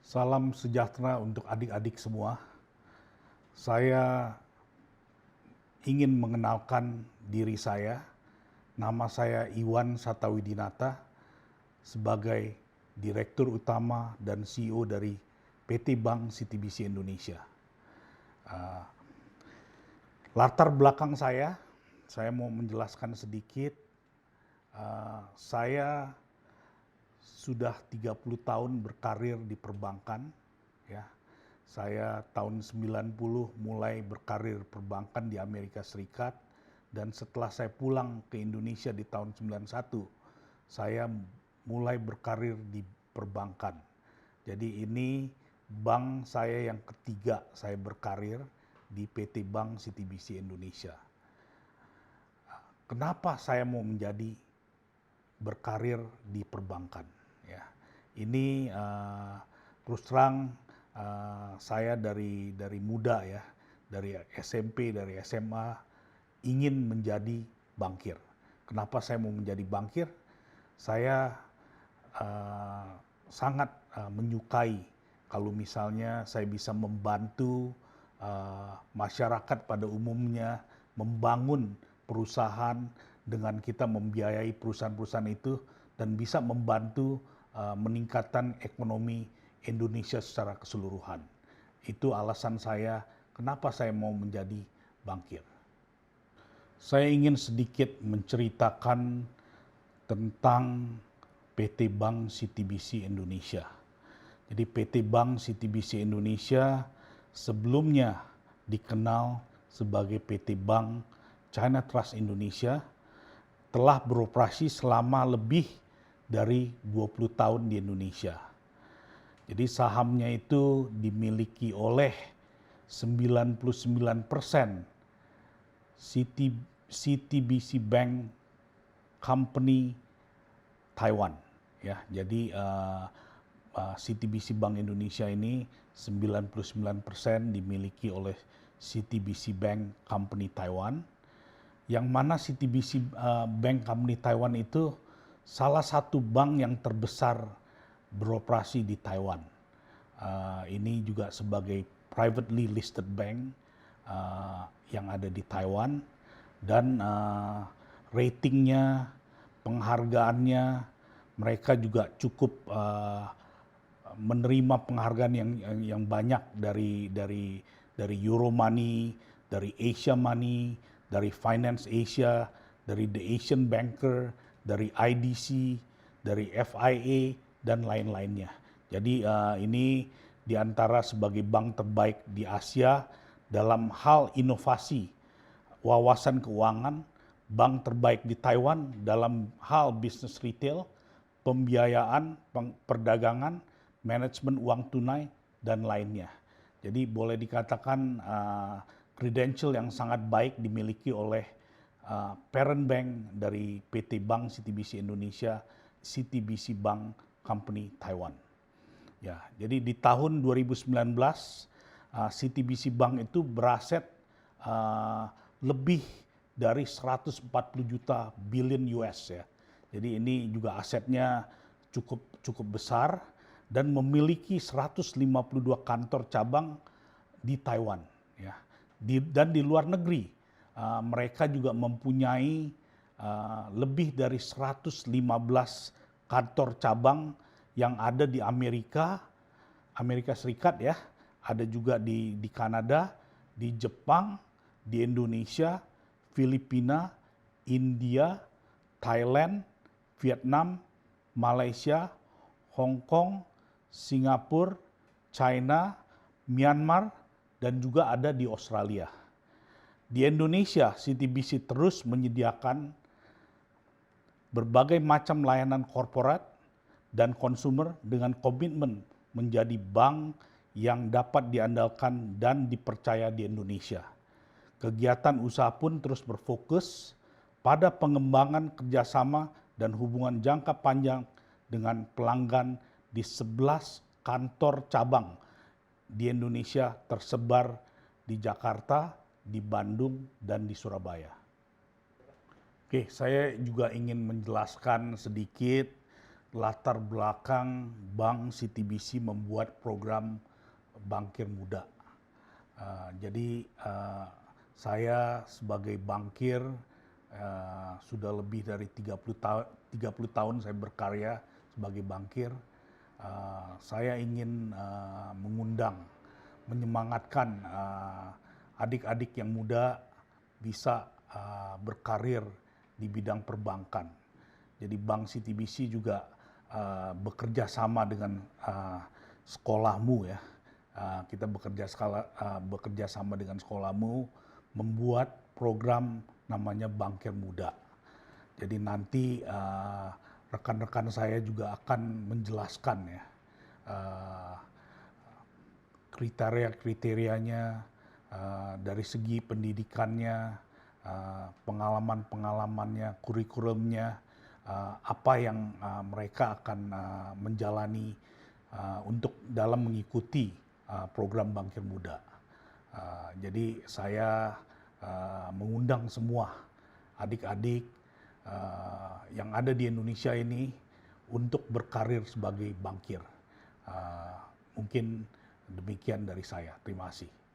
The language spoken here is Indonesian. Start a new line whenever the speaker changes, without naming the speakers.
Salam sejahtera untuk adik-adik semua. Saya ingin mengenalkan diri saya. Nama saya Iwan Satawidinata sebagai Direktur Utama dan CEO dari PT Bank CTBC Indonesia. Latar belakang saya mau menjelaskan sedikit. Saya sudah 30 tahun berkarir di perbankan, ya. Saya tahun 90 mulai berkarir perbankan di Amerika Serikat, dan setelah saya pulang ke Indonesia di tahun 91, saya mulai berkarir di perbankan. Jadi ini bank saya yang ketiga saya berkarir di PT Bank CTBC Indonesia. Kenapa saya mau menjadi berkarir di perbankan? Ya, ini terus terang saya dari muda, ya, dari SMP, dari SMA ingin menjadi bankir. Kenapa saya mau menjadi bankir? Saya sangat menyukai kalau misalnya saya bisa membantu masyarakat pada umumnya membangun perusahaan dengan kita membiayai perusahaan-perusahaan itu dan bisa membantu meningkatkan ekonomi Indonesia secara keseluruhan. Itu alasan saya kenapa saya mau menjadi bankir. Saya ingin sedikit menceritakan tentang PT Bank CTBC Indonesia. Jadi PT Bank CTBC Indonesia sebelumnya dikenal sebagai PT Bank China Trust Indonesia, telah beroperasi selama lebih dari 20 tahun di Indonesia. Jadi sahamnya itu dimiliki oleh 99% CTBC Bank Company Taiwan. Ya, jadi CTBC Bank Indonesia ini 99% dimiliki oleh CTBC Bank Company Taiwan, yang mana CTBC Bank Company Taiwan itu salah satu bank yang terbesar beroperasi di Taiwan. Ini juga sebagai privately listed bank yang ada di Taiwan, dan ratingnya, penghargaannya, mereka juga cukup menerima penghargaan yang banyak dari Euromoney, dari Asia Money, dari Finance Asia, dari The Asian Banker, dari IDC, dari FIA, dan lain-lainnya. Jadi ini diantara sebagai bank terbaik di Asia dalam hal inovasi, wawasan keuangan, bank terbaik di Taiwan dalam hal bisnis retail, pembiayaan, perdagangan, manajemen uang tunai, dan lainnya. Jadi boleh dikatakan credential yang sangat baik dimiliki oleh parent bank dari PT Bank CTBC Indonesia, CTBC Bank Company Taiwan. Ya, jadi di tahun 2019 CTBC Bank itu beraset lebih dari 140 juta billion US, ya. Jadi ini juga asetnya cukup besar dan memiliki 152 kantor cabang di Taiwan, ya. Dan di luar negeri mereka juga mempunyai lebih dari 115 kantor cabang yang ada di Amerika Serikat, ya. Ada juga di Kanada, di Jepang, di Indonesia, Filipina, India, Thailand, Vietnam, Malaysia, Hong Kong, Singapura, China, Myanmar, dan juga ada di Australia. Di Indonesia, CTBC terus menyediakan berbagai macam layanan korporat dan konsumer dengan komitmen menjadi bank yang dapat diandalkan dan dipercaya di Indonesia. Kegiatan usaha pun terus berfokus pada pengembangan kerjasama dan hubungan jangka panjang dengan pelanggan di 11 kantor cabang di Indonesia tersebar di Jakarta, di Bandung, dan di Surabaya. Oke, saya juga ingin menjelaskan sedikit latar belakang Bank CTBC membuat program Bankir Muda. Jadi saya sebagai bankir sudah lebih dari 30 tahun saya berkarya sebagai bankir. Saya ingin mengundang, menyemangatkan adik-adik yang muda bisa berkarir di bidang perbankan. Jadi Bank CTBC juga bekerja sama dengan sekolahmu ya. Kita bekerja sama dengan sekolahmu membuat program namanya Bankir Muda. Jadi nanti rekan-rekan saya juga akan menjelaskan ya kriteria-kriterianya dari segi pendidikannya, pengalaman-pengalamannya, kurikulumnya, apa yang mereka akan menjalani untuk dalam mengikuti program Bankir Muda. Jadi saya mengundang semua adik-adik yang ada di Indonesia ini untuk berkarir sebagai bankir. Mungkin demikian dari saya. Terima kasih.